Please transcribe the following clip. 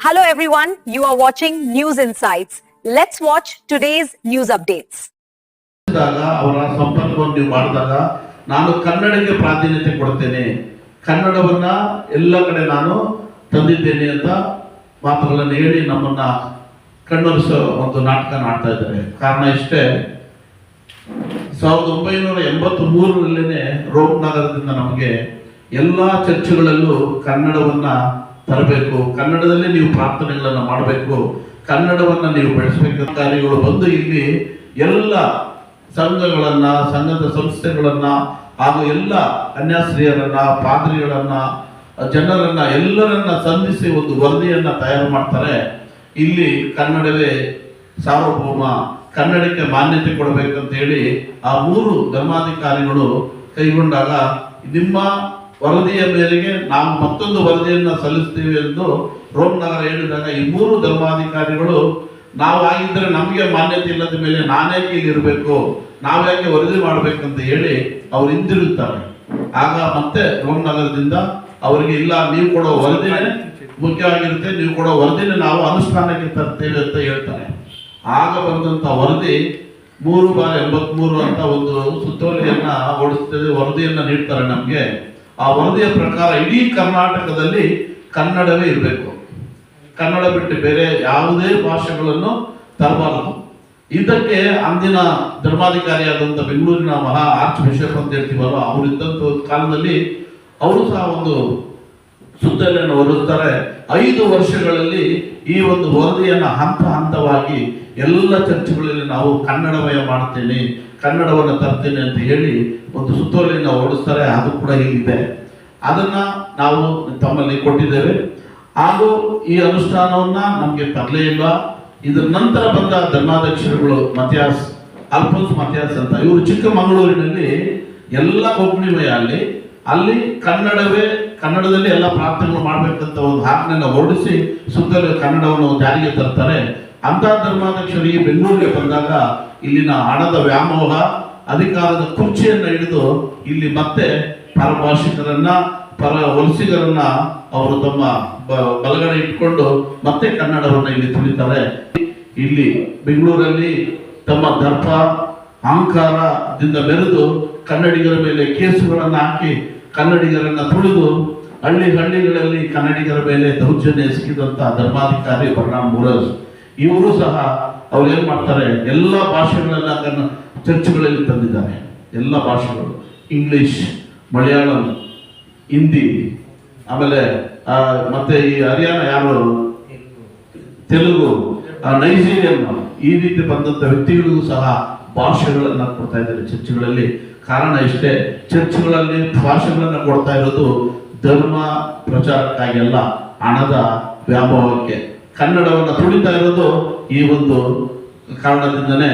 Hello everyone, you are watching News Insights. Let's watch today's news updates. ಅವರ ಸಂಪರ್ಕವನ್ನು ನೀವು ಮಾಡಿದಾಗ ನಾನು ಕನ್ನಡಕ್ಕೆ ಪ್ರಾಧಾನ್ಯತೆ ಕೊಡ್ತೇನೆ, ಕನ್ನಡವನ್ನ ಎಲ್ಲ ಕಡೆ ನಾನು ತಂದಿದ್ದೇನೆ ಅಂತ ಮಾತುಗಳನ್ನು ಹೇಳಿ ನಮ್ಮನ್ನ ಕಣ್ಣೊರೆಸೋ ಒಂದು ನಾಟಕ ಮಾಡ್ತಾ ಇದ್ದಾರೆ. ಕಾರಣ ಇಷ್ಟೇ, 1983 ರೋಮ್ ನಗರದಿಂದ ನಮಗೆ ಎಲ್ಲ ಚರ್ಚ್ಗಳಲ್ಲೂ ಕನ್ನಡವನ್ನ ತರಬೇಕು, ಕನ್ನಡದಲ್ಲೇ ನೀವು ಪ್ರಾರ್ಥನೆಗಳನ್ನ ಮಾಡಬೇಕು, ಕನ್ನಡವನ್ನ ನೀವು ಬೆಳೆಸಬೇಕು ಕಾರ್ಯಗಳು ಬಂದು ಇಲ್ಲಿ ಎಲ್ಲ ಸಂಘಗಳನ್ನ, ಸಂಘದ ಸಂಸ್ಥೆಗಳನ್ನ ಹಾಗೂ ಎಲ್ಲ ಕನ್ಯಾಸ್ತ್ರೀಯರನ್ನ, ಪಾದ್ರಿಗಳನ್ನ, ಜನರನ್ನ ಎಲ್ಲರನ್ನ ಸಂಧಿಸಿ ಒಂದು ವರದಿಯನ್ನ ತಯಾರು ಮಾಡ್ತಾರೆ. ಇಲ್ಲಿ ಕನ್ನಡವೇ ಸಾರ್ವಭೌಮ, ಕನ್ನಡಕ್ಕೆ ಮಾನ್ಯತೆ ಕೊಡಬೇಕಂತ ಹೇಳಿ ಆ 3 ಧರ್ಮಾಧಿಕಾರಿಗಳು ಕೈಗೊಂಡಾಗ ನಿಮ್ಮ ವರದಿಯ ಮೇರೆಗೆ ನಾವು ಮತ್ತೊಂದು ವರದಿಯನ್ನ ಸಲ್ಲಿಸ್ತೀವಿ ಎಂದು ರೋಮ್ ನಗರ ಹೇಳಿದಾಗ ಈ 3 ಧರ್ಮಾಧಿಕಾರಿಗಳು ನಾವು ಆಗಿದ್ರೆ ನಮಗೆ ಮಾನ್ಯತೆ ಇಲ್ಲದ ಮೇಲೆ ನಾನೇಕೆ ಇಲ್ಲಿ ಇರಬೇಕು, ನಾವ್ಯಾಕೆ ವರದಿ ಮಾಡ್ಬೇಕಂತ ಹೇಳಿ ಅವ್ರು ಹಿಂದಿರುತ್ತಾರೆ. ಆಗ ಮತ್ತೆ ರೋಮ್ ನಗರದಿಂದ ಅವರಿಗೆ ಇಲ್ಲ, ನೀವು ಕೊಡೋ ವರದಿನೇ ಮುಖ್ಯವಾಗಿರುತ್ತೆ, ನೀವು ಕೊಡೋ ವರದಿನೇ ನಾವು ಅನುಷ್ಠಾನಕ್ಕೆ ತರ್ತೇವೆ ಅಂತ ಹೇಳ್ತಾರೆ. ಆಗ ಬಂದಂತ ವರದಿ 3/83 ಅಂತ ಒಂದು ಸುತ್ತೋಲೆಯನ್ನ ಓಡಿಸ್ತದೆ, ವರದಿಯನ್ನ ನೀಡ್ತಾರೆ ನಮ್ಗೆ. ಆ ವರದಿಯ ಪ್ರಕಾರ ಇಡೀ ಕರ್ನಾಟಕದಲ್ಲಿ ಕನ್ನಡವೇ ಇರಬೇಕು, ಕನ್ನಡ ಬಿಟ್ಟು ಬೇರೆ ಯಾವುದೇ ಭಾಷೆಗಳನ್ನು ತರಬಾರದು. ಇದಕ್ಕೆ ಅಂದಿನ ಧರ್ಮಾಧಿಕಾರಿಯಾದಂಥ ಬೆಂಗಳೂರಿನ ಮಹಾ ಆರ್ಚ್ ಬಿಷಪ್ ಅಂತ ಹೇಳ್ತೀವಲ್ಲ, ಅವರಿದ್ದಂಥ ಕಾಲದಲ್ಲಿ ಅವರು ಸಹ ಒಂದು ಸುತ್ತೋಲೆಯನ್ನು ಹೊರಡಿಸ್ತಾರೆ. 5 ವರ್ಷಗಳಲ್ಲಿ ಈ ಒಂದು ವರದಿಯನ್ನು ಹಂತ ಹಂತವಾಗಿ ಎಲ್ಲ ಚರ್ಚ್ಗಳಲ್ಲಿ ನಾವು ಕನ್ನಡಮಯ ಮಾಡ್ತೇನೆ, ಕನ್ನಡವನ್ನು ತರ್ತೇನೆ ಅಂತ ಹೇಳಿ ಒಂದು ಸುತ್ತೋಲೆಯನ್ನು ಹೊರಡಿಸ್ತಾರೆ. ಅದು ಕೂಡ ಹೀಗಿದೆ, ಅದನ್ನ ನಾವು ತಮ್ಮಲ್ಲಿ ಕೊಟ್ಟಿದ್ದೇವೆ. ಹಾಗೂ ಈ ಅನುಷ್ಠಾನವನ್ನ ನಮಗೆ ತರಲೇ ಇಲ್ಲ. ಇದರ ನಂತರ ಬಂದ ಧರ್ಮಾಧ್ಯಕ್ಷರುಗಳು ಅಲ್ಫೋನ್ಸ್ ಮಥಿಯಾಸ್ ಅಂತ, ಇವರು ಚಿಕ್ಕಮಗಳೂರಿನಲ್ಲಿ ಎಲ್ಲ ಕೊಗ್ನಿಮಯ ಅಲ್ಲಿ ಕನ್ನಡದಲ್ಲಿ ಎಲ್ಲ ಪ್ರಾರ್ಥನೆಗಳು ಮಾಡ್ಬೇಕಂತ ಒಂದು ಆಜ್ಞೆಯನ್ನು ಹೊರಡಿಸಿ ಸುತ್ತಲೂ ಕನ್ನಡವನ್ನು ಜಾರಿಗೆ ತರ್ತಾರೆ. ಅಂತ ಧರ್ಮಾಧ್ಯಕ್ಷರು ಈ ಬೆಂಗಳೂರಿಗೆ ಬಂದಾಗ ಇಲ್ಲಿನ ಹಣದ ವ್ಯಾಮೋಹ, ಅಧಿಕಾರದ ಕುರ್ಚಿಯನ್ನ ಹಿಡಿದು ಇಲ್ಲಿ ಮತ್ತೆ ಪರಭಾಷಿಕರನ್ನ, ವಲಸಿಗರನ್ನ ಅವರು ತಮ್ಮ ಬಲಗಡೆ ಇಟ್ಕೊಂಡು ಮತ್ತೆ ಕನ್ನಡವನ್ನ ಇಲ್ಲಿ ತುಳಿತಾರೆ. ಇಲ್ಲಿ ಬೆಂಗಳೂರಲ್ಲಿ ತಮ್ಮ ದರ್ಪ ಅಹಂಕಾರದಿಂದ ಮೆರೆದು ಕನ್ನಡಿಗರ ಮೇಲೆ ಕೇಸುಗಳನ್ನ ಹಾಕಿ ಕನ್ನಡಿಗರನ್ನ ತುಳಿದು ಹಳ್ಳಿಗಳಲ್ಲಿ ಕನ್ನಡಿಗರ ಮೇಲೆ ದೌರ್ಜನ್ಯ ಎಸಗಿದಂತ ಧರ್ಮಾಧಿಕಾರಿ ಬರ್ನಾಮ್ ಮುರಸ್, ಇವರು ಸಹ ಅವ್ರು ಏನ್ ಮಾಡ್ತಾರೆ, ಎಲ್ಲ ಭಾಷೆಗಳನ್ನ ಚರ್ಚ್ಗಳಲ್ಲಿ ತಂದಿದ್ದಾರೆ. ಎಲ್ಲ ಭಾಷೆಗಳು, ಇಂಗ್ಲಿಷ್, ಮಲಯಾಳಂ, ಹಿಂದಿ, ಆಮೇಲೆ ಮತ್ತೆ ಈ ಹರಿಯಾಣ ಯಾರು ತೆಲುಗು, ನೈಜೀರಿಯನ್, ಈ ರೀತಿ ಬಂದಂತ ವ್ಯಕ್ತಿಗಳಿಗೂ ಸಹ ಭಾಷೆಗಳನ್ನ ಕೊಡ್ತಾ ಇದ್ದಾರೆ ಚರ್ಚ್ಗಳಲ್ಲಿ. ಕಾರಣ ಇಷ್ಟೇ, ಚರ್ಚ್ಗಳಲ್ಲಿ ಭಾಷೆಗಳನ್ನ ಕೊಡ್ತಾ ಇರೋದು ಧರ್ಮ ಪ್ರಚಾರಕ್ಕಾಗಿ ಅಲ್ಲ, ಹಣದ ವ್ಯಾಮೋಹಕ್ಕೆ. ಕನ್ನಡವನ್ನು ತುಳಿತಾ ಇರೋದು ಈ ಒಂದು ಕಾರಣದಿಂದನೇ